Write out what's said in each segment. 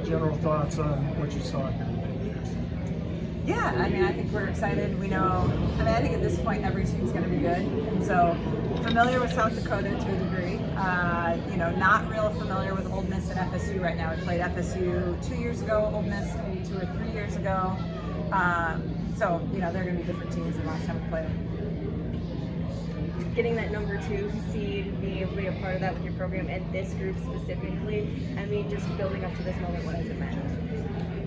general thoughts on what you saw here today. Yeah, I mean, I think we're excited. We know, I think at this point every team's going to be good. And so familiar with South Dakota to a degree. Not real familiar with Ole Miss and FSU right now. We played FSU 2 years ago, Ole Miss maybe 2 or 3 years ago. They're going to be different teams than last time we played them. Getting that number 2 seed, being able to be a part of that with your program and this group specifically, just building up to this moment, what has it meant?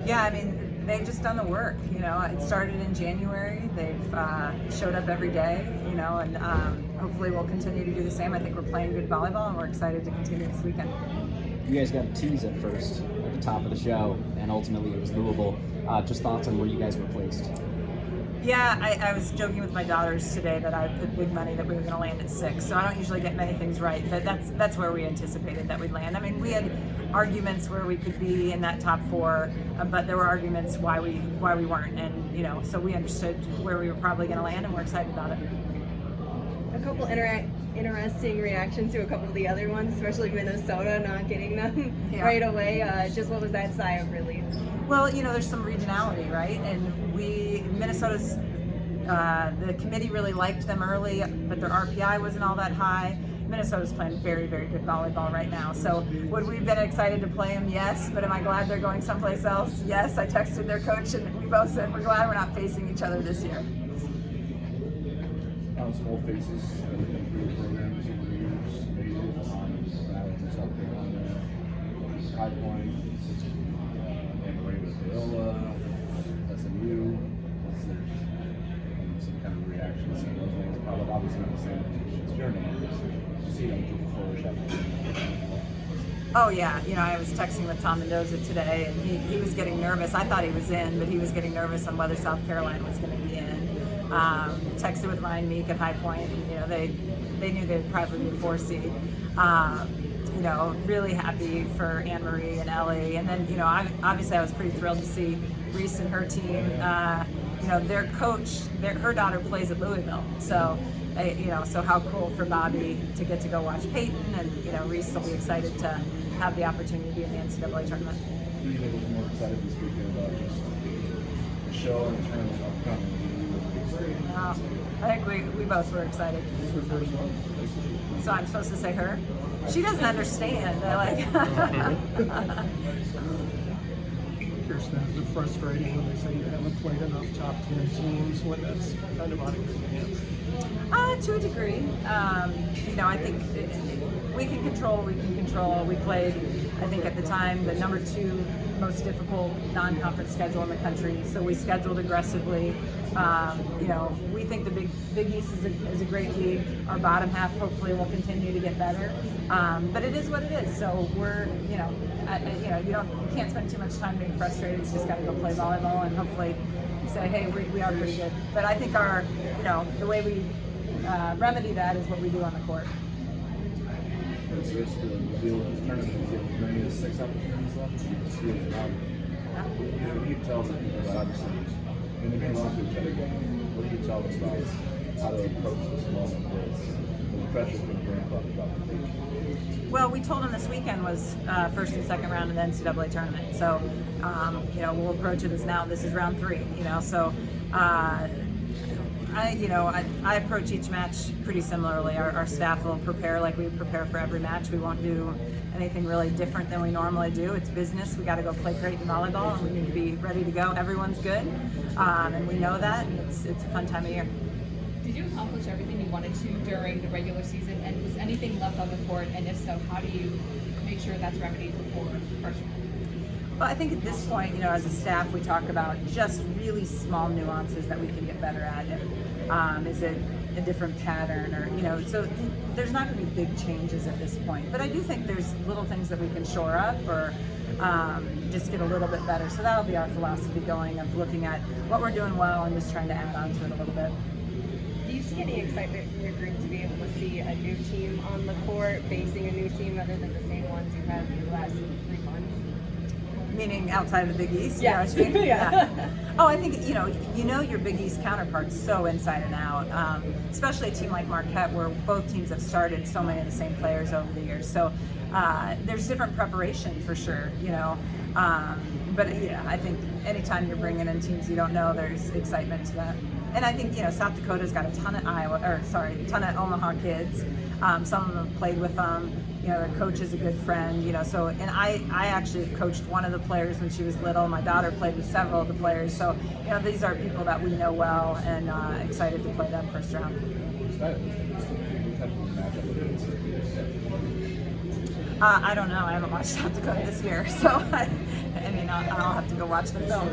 Yeah, they've just done the work. It started in January. They've showed up every day, and hopefully we'll continue to do the same. I think we're playing good volleyball, and we're excited to continue this weekend. You guys got a tease at first, at the top of the show, and ultimately it was Louisville. Just thoughts on where you guys were placed? Yeah, I was joking with my daughters today that I put big money that we were going to land at 6. So I don't usually get many things right, but that's where we anticipated that we'd land. We had arguments where we could be in that top 4, but there were arguments why we weren't, and so we understood where we were probably going to land, and we're excited about it. A couple interesting reactions to a couple of the other ones, especially Minnesota not getting them right away. Just what was that sigh of relief? Well, there's some regionality, right? And Minnesota's, the committee really liked them early, but their RPI wasn't all that high. Minnesota's playing very, very good volleyball right now. So would we have been excited to play them? Yes. But am I glad they're going someplace else? Yes. I texted their coach and we both said we're glad we're not facing each other this year. Small faces that have been through the programs over the years, maybe South Carolina, High Point, Viola, SMU. Is there some kind of reaction to seeing those names? Probably obviously not the same as your name. You see them flourish after. Oh yeah, I was texting with Tom Mendoza today, and he was getting nervous. I thought he was in, but he was getting nervous on whether South Carolina was going to be in. Texted with Ryan Meek at High Point, and they knew they'd probably be 4 seed. Really happy for Anne Marie and Ellie, and then obviously I was pretty thrilled to see Reese and her team. Their coach, her daughter plays at Louisville, so so how cool for Bobby to get to go watch Peyton, and Reese will be excited to have the opportunity to be in the NCAA tournament. Who do you think was more excited this weekend about just the show and the tournament upcoming? I think we both were excited. So I'm supposed to say her? She doesn't understand. Kirsten, is it frustrating when they say you haven't played enough top 10 teams when that's kind of out of your hands? To a degree. I think we can control. We played, I think at the time, the number 2 most difficult non-conference schedule in the country, so we scheduled aggressively. We think the Big East is a great league. Our bottom half hopefully will continue to get better, but it is what it is. So we're, you can't spend too much time being frustrated. You just got to go play volleyball and hopefully say, hey, we are pretty good. But I think our, the way we remedy that is what we do on the court. Is this the deal with this tournament? Is it as many as 6 opportunities left? It's really loud. What do you tell the people that obviously in the game on to each other game? What do you tell them about how to approach this moment with the pressure can ramp up about the league? Well, we told them this weekend was first and second round of the NCAA tournament. So, we'll approach it as now this is round 3. So. I approach each match pretty similarly. Our staff will prepare like we prepare for every match. We won't do anything really different than we normally do. It's business. We got to go play Creighton volleyball, and we need to be ready to go. Everyone's good, and we know that. And it's a fun time of year. Did you accomplish everything you wanted to during the regular season, and was anything left on the court? And if so, how do you make sure that's remedied before first round? Well, I think at this point, as a staff, we talk about just really small nuances that we can get better at. Is it a different pattern, or so there's not going to be big changes at this point. But I do think there's little things that we can shore up or just get a little bit better. So that'll be our philosophy going of looking at what we're doing well and just trying to add on to it a little bit. Do you see any excitement from your group to be able to see a new team on the court, facing a new team other than the same ones you had for the last 3 months? Meaning outside of the Big East? Yeah. You know what I mean? Yeah. Oh, I think, your Big East counterparts so inside and out, especially a team like Marquette where both teams have started so many of the same players over the years. So there's different preparation for sure, you know. But yeah, I think anytime you're bringing in teams you don't know, there's excitement to that. And I think, you know, South Dakota's got a ton of ton of Omaha kids. Some of them have played with them. You know, their coach is a good friend, you know, so, and I actually coached one of the players when she was little. My daughter played with several of the players. So, you know, these are people that we know well, and excited to play them first round. I don't know. I haven't watched South Dakota this year, so I mean, I'll have to go watch the film.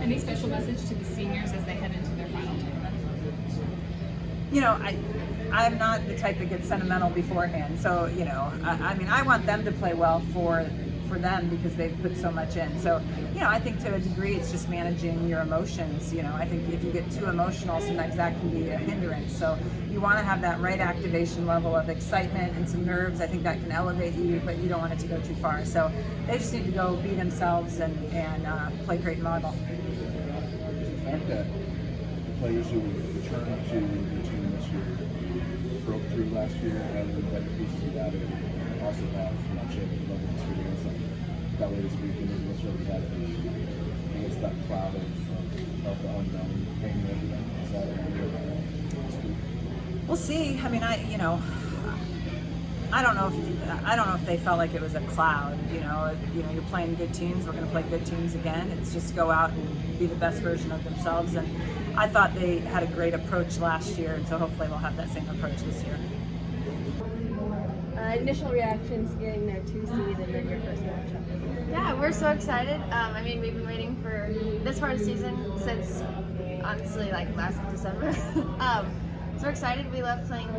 Any special message to the seniors as they head into their final tournament? You know, I'm not the type that gets sentimental beforehand. So, you know, I mean, I want them to play well for them because they've put so much in. So, you know, I think to a degree it's just managing your emotions. You know, I think if you get too emotional, sometimes that can be a hindrance. So you want to have that right activation level of excitement and some nerves. I think that can elevate you, but you don't want it to go too far. So they just need to go be themselves and play Creighton volleyball. The fact that the players who returned to the team this year broke through last year and the better pieces you added also have much of the level of experience like that latest weekend is what's really that against that cloud of the unknown hanging over them. Is that a good We'll see. I mean, I don't know if they felt like it was a cloud. You know, you're playing good teams. We're going to play good teams again. It's just go out and be the best version of themselves. And I thought they had a great approach last year, and so hopefully we'll have that same approach this year. Initial reactions getting their 2 seed and then your first matchup. Yeah, we're so excited. I mean, we've been waiting for this part of the season since, honestly, like last December. So we're excited. We love playing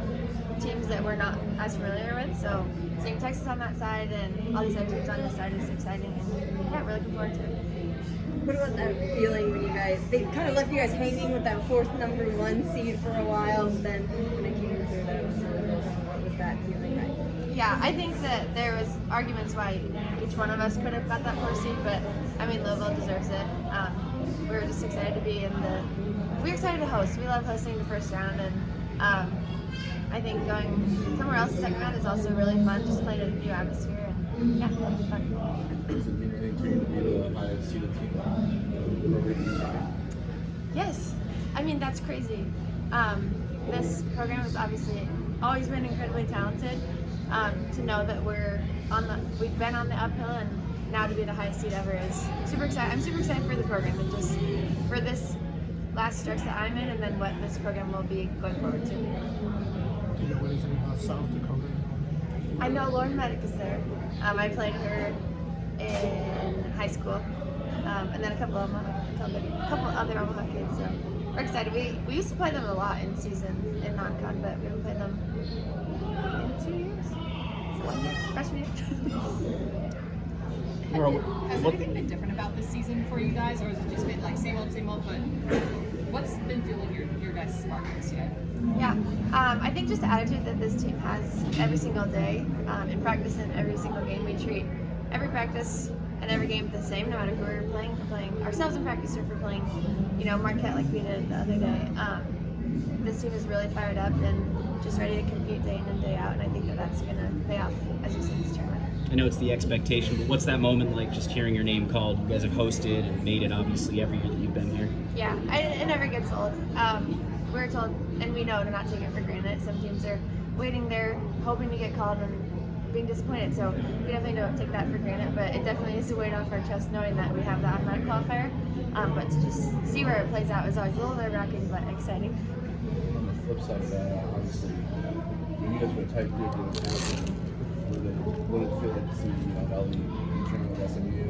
teams that we're not as familiar with. So seeing Texas on that side and all these other teams on this side is exciting. And yeah, we're looking forward to it. What about that feeling when they kind of left you guys hanging with that 4th number 1 seed for a while, but then when it came through, that was really good. What was that feeling like? Yeah, I think that there was arguments why each one of us could have got that 4th seed, but I mean, Louisville deserves it. We were just excited to be we're excited to host. We love hosting the first round, and I think going somewhere else the second round is also really fun, just playing a new atmosphere, and yeah, it'll be fun. Does it mean anything to you to be the highest seeded team? Yes, I mean, that's crazy. This program has obviously always been incredibly talented. To know that we've been on the uphill, and now to be the highest seed ever is super exciting. I'm super excited for the program and just for this last stretch that I'm in, and then what this program will be going forward to. Do you know anything about South Dakota? I know Lauren Medic is there. I played her in high school, and then a couple other Omaha kids. So we're excited. We used to play them a lot in season in non-con, but we haven't played them in 2 years. So 1 year, freshman year. Has anything been different about this season for you guys, or has it just been like same old, but what's been fueling your guys' spark this year? Yeah, I think just the attitude that this team has every single day in practice and every single game. We treat every practice and every game the same, no matter who we're playing. If we're playing ourselves in practice, or if we're playing, Marquette like we did the other day. This team is really fired up and just ready to compete day in and day out, and I think that that's going to pay off as you see this tournament. I know it's the expectation, but what's that moment like, just hearing your name called? You guys have hosted and made it, obviously, every year that you've been here. Yeah, it never gets old. We're told, and we know to not take it for granted. Some teams are waiting there, hoping to get called and being disappointed. So we definitely don't take that for granted, but it definitely is a weight off our chest knowing that we have the automatic qualifier. But to just see where it plays out is always a little nerve-wracking, but exciting. On the flip side of that, obviously, you guys were a tight group with the what did it feel like to see, Ellie training with SMU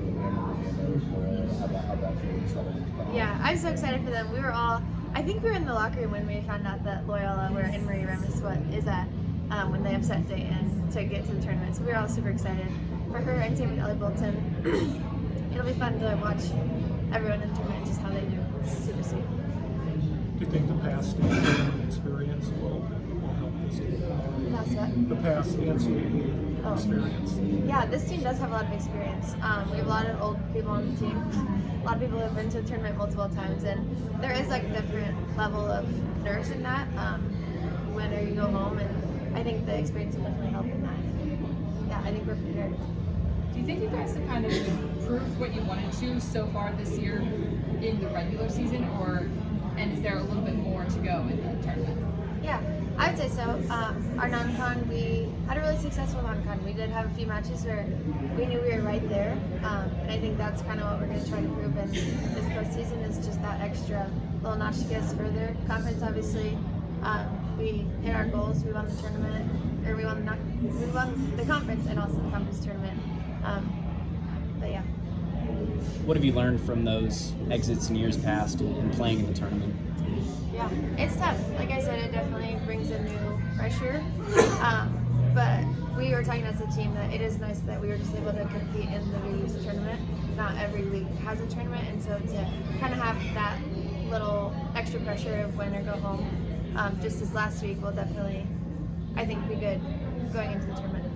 and how that feels? Yeah, I'm so excited for them. I think we were in the locker room when we found out that Loyola, where Anne-Marie Remis is at, when they upset Dayton to get to the tournament. So we were all super excited for her, and same with Ellie Bolton. It'll be fun to watch everyone in the tournament, just how they do. It's super sweet. Do you think the past NCAA experience will help this team? The past NCAA experience. Yeah, this team does have a lot of experience. We have a lot of old people on the team. A lot of people have been to the tournament multiple times, and there is like a different level of nerves in that whenever you go home, and I think the experience will definitely help in that. Yeah. I think we're prepared. Do you think you guys have kind of proved what you wanted to so far this year in the regular season, and is there a little bit more to go in the tournament? Yeah, I would say so. Our non-con, we had a really successful non-con. We did have a few matches where we knew we were right there, and I think that's kind of what we're going to try to prove in this postseason is just that extra little notch to get us further. Conference, obviously, we hit our goals. We won the tournament, or we won the conference and also the conference tournament. But yeah. What have you learned from those exits in years past and playing in the tournament? Yeah, it's tough. Like I said, it definitely brings a new pressure. But we were talking as a team that it is nice that we were just able to compete in the Big East tournament. Not every league has a tournament, and so to kind of have that little extra pressure of win or go home, just this last week will definitely, I think, be good going into the tournament.